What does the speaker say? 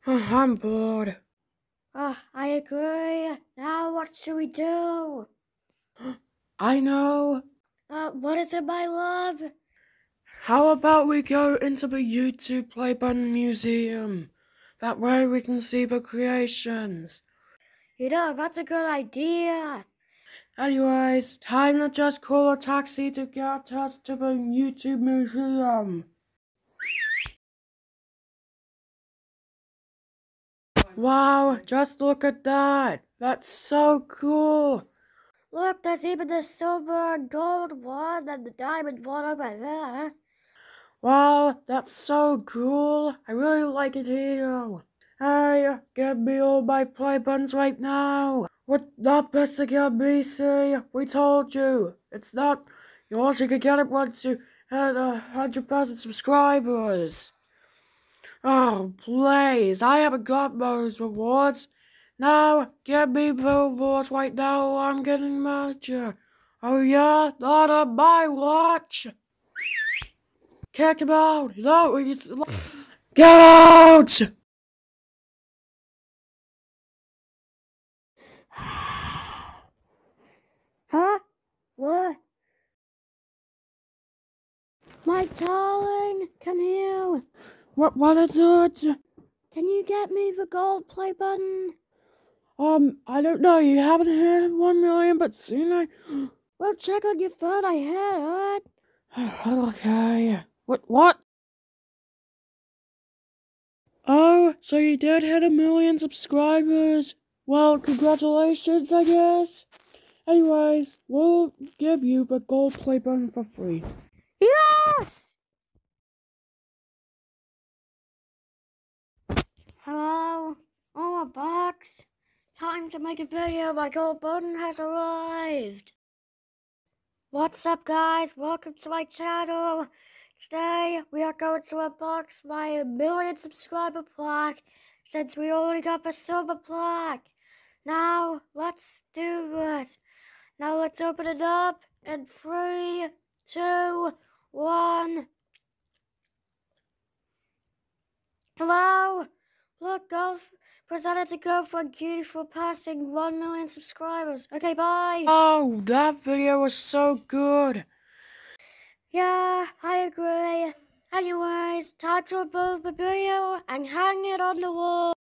I'm bored. I agree. Now what should we do? I know. What is it, my love? How about we go into the YouTube Play Button Museum? That way we can see the creations. That's a good idea. Anyways, time to just call a taxi to get us to the YouTube Museum. Wow, just look at that. That's so cool. Look, there's even the silver and gold one and the diamond one over there. Wow, that's so cool. I really like it here. Hey, give me all my play buttons right now. What? Not best to get BC. We told you. It's not yours. You can get it once you had 100,000 subscribers. Oh, please. I haven't got those rewards. Now, give me the rewards right now or I'm getting manager. Oh yeah? Not on my watch. Kick him out. No, he's... Get out! Huh? What? My darling, come here. What is it? Can you get me the gold play button? I don't know. You haven't hit 1 million, but soon I... Well, check on your phone. I hit it. Okay. What? Oh, so you did hit 1 million subscribers. Well, congratulations, I guess. Anyways, we'll give you the gold play button for free. Yes! Hello? Oh, a box. Time to make a video. My gold button has arrived. What's up, guys? Welcome to my channel. Today, we are going to unbox my 1 million subscriber plaque since we already got the silver plaque. Now, let's do it. Now, let's open it up in 3, 2, 1. Hello? Look, Golf presented to Go for Cutie for passing 1 million subscribers. Okay, bye. Oh, that video was so good. Yeah, I agree. Anyways, time to upload the video and hang it on the wall.